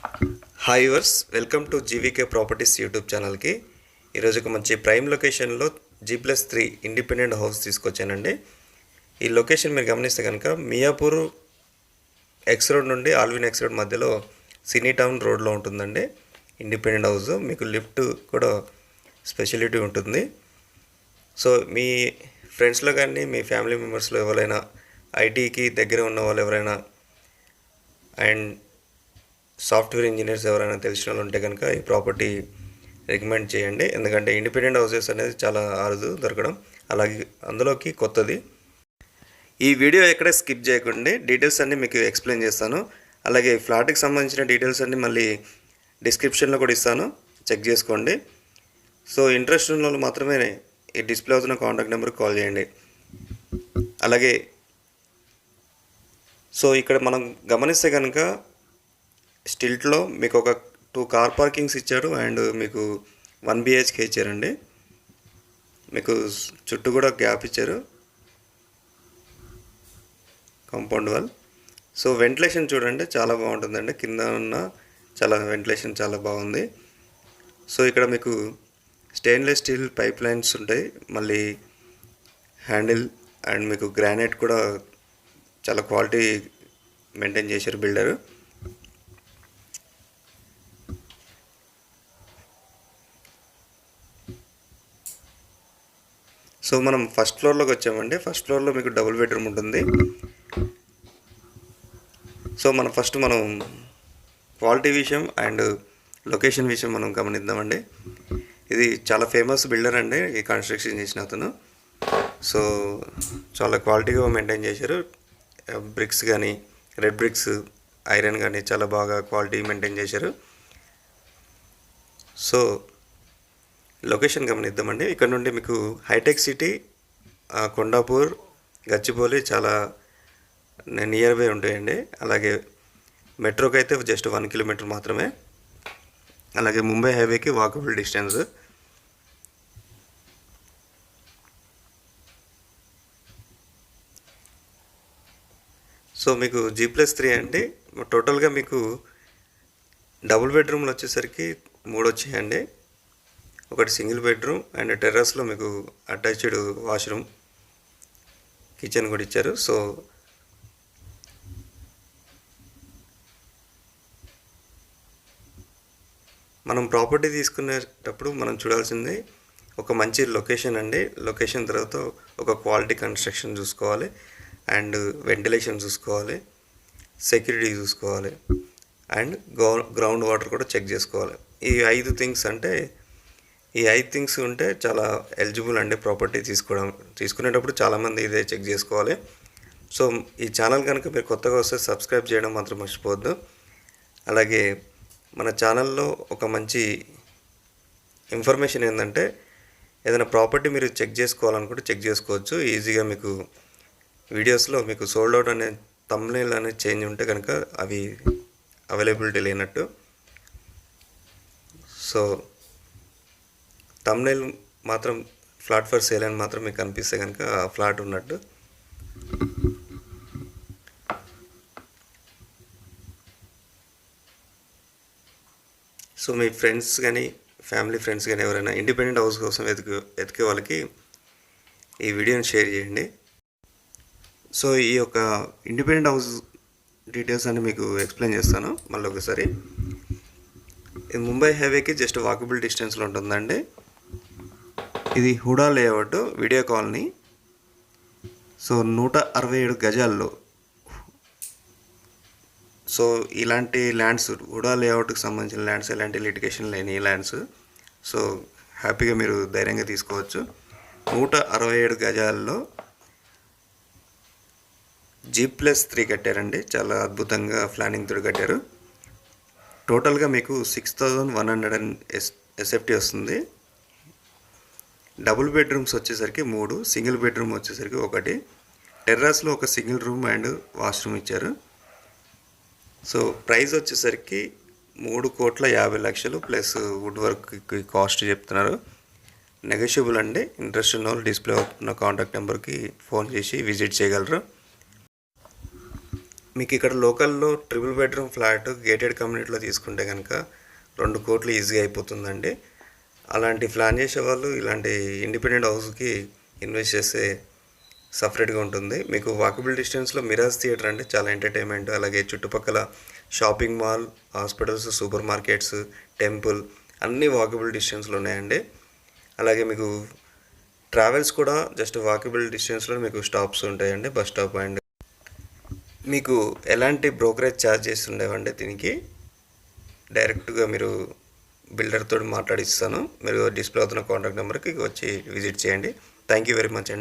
Hi viewers, welcome to GVK properties YouTube ఛానల్కి. ఈరోజు ఒక మంచి ప్రైమ్ లొకేషన్లో G+3 ఇండిపెండెంట్ హౌస్ తీసుకొచ్చానండి. ఈ లొకేషన్ మీరు గమనిస్తే కనుక మియాపూర్ ఎక్స్ రోడ్ నుండి ఆల్విన్ ఎక్స్ రోడ్ మధ్యలో సినీ టౌన్ రోడ్లో ఉంటుందండి. ఇండిపెండెంట్ హౌస్, మీకు లిఫ్ట్ కూడా స్పెషాలిటీ ఉంటుంది. సో మీ ఫ్రెండ్స్లో కానీ మీ ఫ్యామిలీ మెంబర్స్లో ఎవరైనా ఐటీకి దగ్గర ఉన్న వాళ్ళు ఎవరైనా అండ్ సాఫ్ట్వేర్ ఇంజనీర్స్ ఎవరైనా తెలిసిన వాళ్ళు ఉంటే కనుక ఈ ప్రాపర్టీ రికమెండ్ చేయండి. ఎందుకంటే ఇండిపెండెంట్ హౌసెస్ అనేది చాలా అరుదు దొరకడం, అలాగే అందులోకి కొత్తది. ఈ వీడియో ఎక్కడ స్కిప్ చేయకండి, డీటెయిల్స్ అన్నీ మీకు ఎక్స్ప్లెయిన్ చేస్తాను. అలాగే ఫ్లాట్కి సంబంధించిన డీటెయిల్స్ అన్నీ మళ్ళీ డిస్క్రిప్షన్లో కూడా ఇస్తాను, చెక్ చేసుకోండి. సో ఇంట్రెస్ట్ ఉన్న వాళ్ళు మాత్రమే ఈ డిస్ప్లే అవుతున్న కాంటాక్ట్ నెంబర్కి కాల్ చేయండి. అలాగే సో ఇక్కడ మనం గమనిస్తే కనుక స్టిల్ట్లో మీకు ఒక 2 కార్ పార్కింగ్స్ ఇచ్చారు అండ్ మీకు 1 BHK ఇచ్చారండి. మీకు చుట్టూ కూడా గ్యాప్ ఇచ్చారు, కాంపౌండ్ వాల్. సో వెంటిలేషన్ చూడండి చాలా బాగుంటుందండి, కింద ఉన్న చాలా వెంటిలేషన్ చాలా బాగుంది. సో ఇక్కడ మీకు స్టెయిన్లెస్ స్టీల్ పైప్ లైన్స్ ఉంటాయి, మళ్ళీ హ్యాండిల్ అండ్ మీకు గ్రానైట్ కూడా చాలా క్వాలిటీ మెయింటైన్ చేశారు బిల్డరు. సో మనం ఫస్ట్ ఫ్లోర్లోకి వచ్చామండి. ఫస్ట్ ఫ్లోర్లో మీకు డబుల్ బెడ్రూమ్ ఉంటుంది. సో మనం క్వాలిటీ విషయం అండ్ లొకేషన్ విషయం మనం గమనిద్దామండి. ఇది చాలా ఫేమస్ బిల్డర్ అండి, ఈ కన్స్ట్రక్షన్ చేసిన అతను. సో చాలా క్వాలిటీగా మెయింటైన్ చేశారు. బ్రిక్స్ కానీ, రెడ్ బ్రిక్స్, ఐరన్ కానీ చాలా బాగా క్వాలిటీ మెయింటైన్ చేశారు. సో లొకేషన్ గమనిద్దామండి. ఇక్కడ నుండి మీకు హైటెక్ సిటీ, కొండాపూర్, గచ్చిబౌలి చాలా నియర్ బై ఉంటాయండి. అలాగే మెట్రోకి అయితే జస్ట్ 1 కిలోమీటర్ మాత్రమే. అలాగే ముంబై హైవేకి వాకబుల్ డిస్టెన్స్. సో మీకు G+3 అండి. టోటల్గా మీకు డబుల్ బెడ్రూమ్లు వచ్చేసరికి 3 వచ్చాయండి. ఒకటి సింగిల్ బెడ్రూమ్ అండ్ టెర్రస్లో మీకు అటాచ్డ్ వాష్రూమ్, కిచెన్ కూడా ఇచ్చారు. సో మనం ప్రాపర్టీ తీసుకునేటప్పుడు మనం చూడాల్సింది ఒక మంచి లొకేషన్ అండి. లొకేషన్ తర్వాత ఒక క్వాలిటీ కన్స్ట్రక్షన్ చూసుకోవాలి అండ్ వెంటిలేషన్ చూసుకోవాలి, సెక్యూరిటీ చూసుకోవాలి అండ్ గ్రౌండ్ వాటర్ కూడా చెక్ చేసుకోవాలి. ఈ 5 థింగ్స్ ఉంటే చాలా ఎలిజిబుల్ అండి ప్రాపర్టీ తీసుకునేటప్పుడు. చాలామంది ఇదే చెక్ చేసుకోవాలి. సో ఈ ఛానల్ కనుక మీరు కొత్తగా వస్తే సబ్స్క్రైబ్ చేయడం మాత్రం మర్చిపోవద్దు. అలాగే మన ఛానల్లో ఒక మంచి ఇన్ఫర్మేషన్ ఏంటంటే, ఏదైనా ప్రాపర్టీ మీరు చెక్ చేసుకోవాలనుకుంటే చెక్ చేసుకోవచ్చు ఈజీగా. మీకు వీడియోస్లో మీకు సోల్డ్ అవుట్ అనే థంబ్నెయిల్ అనేది చేంజ్ ఉంటే కనుక అవి అవైలబిలిటీ లేనట్టు. సో థంబ్నెయిల్ మాత్రం ఫ్లాట్ ఫర్ సేల్ అని మాత్రం మీకు కనిపిస్తే కనుక ఆ ఫ్లాట్ ఉన్నట్టు. సో మీ ఫ్రెండ్స్ కానీ ఫ్యామిలీ ఫ్రెండ్స్ కానీ ఎవరైనా ఇండిపెండెంట్ హౌస్ కోసం వెతికే వాళ్ళకి ఈ వీడియోని షేర్ చేయండి. సో ఈ యొక్క ఇండిపెండెంట్ హౌస్ డీటెయిల్స్ అన్ని మీకు ఎక్స్ప్లెయిన్ చేస్తాను మళ్ళీ ఒకసారి. ఇది ముంబై హైవేకి జస్ట్ వాకబుల్ డిస్టెన్స్లో ఉంటుందండి. ఇది HUDA layout, video colony. So 167 గజాల్లో. సో ఇలాంటి ల్యాండ్స్, హుడా లేఅవుట్కి సంబంధించిన ల్యాండ్స్, ఎలాంటి లిటిగేషన్ లేని ల్యాండ్స్. సో హ్యాపీగా మీరు ధైర్యంగా తీసుకోవచ్చు. 167 గజాల్లో G+3 కట్టారండి, చాలా అద్భుతంగా ప్లానింగ్తో కట్టారు. టోటల్గా మీకు 6100 SFT వస్తుంది. డబుల్ బెడ్రూమ్స్ వచ్చేసరికి 3, సింగిల్ బెడ్రూమ్ వచ్చేసరికి 1, టెర్రస్లో ఒక సింగిల్ రూమ్ అండ్ వాష్రూమ్ ఇచ్చారు. సో ప్రైస్ వచ్చేసరికి 3,50,00,000 ప్లస్ వుడ్ వర్క్కి కాస్ట్ చెప్తున్నారు. నెగోషియబుల్ అండి. ఇంట్రెస్ట్ ఉన్న వాళ్ళు డిస్ప్లే అవుతున్న కాంటాక్ట్ నెంబర్కి ఫోన్ చేసి విజిట్ చేయగలరు. మీకు ఇక్కడ లోకల్లో ట్రిపుల్ బెడ్రూమ్ ఫ్లాట్ గేటెడ్ కమ్యూనిటీలో తీసుకుంటే కనుక 2 కోట్లు ఈజీగా అయిపోతుందండి. అలాంటి ప్లాన్ చేసేవాళ్ళు ఇలాంటి ఇండిపెండెంట్ హౌస్కి ఇన్వెస్ట్ చేస్తే సపరేట్గా ఉంటుంది. మీకు వాకబుల్ డిస్టెన్స్లో మిరాజ్ థియేటర్ అంటే చాలా ఎంటర్టైన్మెంట్, అలాగే చుట్టుపక్కల shopping mall, hospitals, super markets, temple అన్నీ వాకబుల్ డిస్టెన్స్లో ఉన్నాయండి. అలాగే మీకు ట్రావెల్స్ కూడా జస్ట్ వాకబుల్ డిస్టెన్స్లో మీకు స్టాప్స్ ఉంటాయండి, బస్ స్టాప్. అండ్ మీకు ఎలాంటి బ్రోకరేజ్ ఛార్జెస్ ఉండేవండి. దీనికి డైరెక్ట్గా మీరు బిల్డర్తో మాట్లాడిస్తాను. మీరు డిస్ప్లే అవుతున్న కాంటాక్ట్ నెంబర్కి వచ్చి విజిట్ చేయండి. థ్యాంక్ యూ వెరీ మచ్ అండి.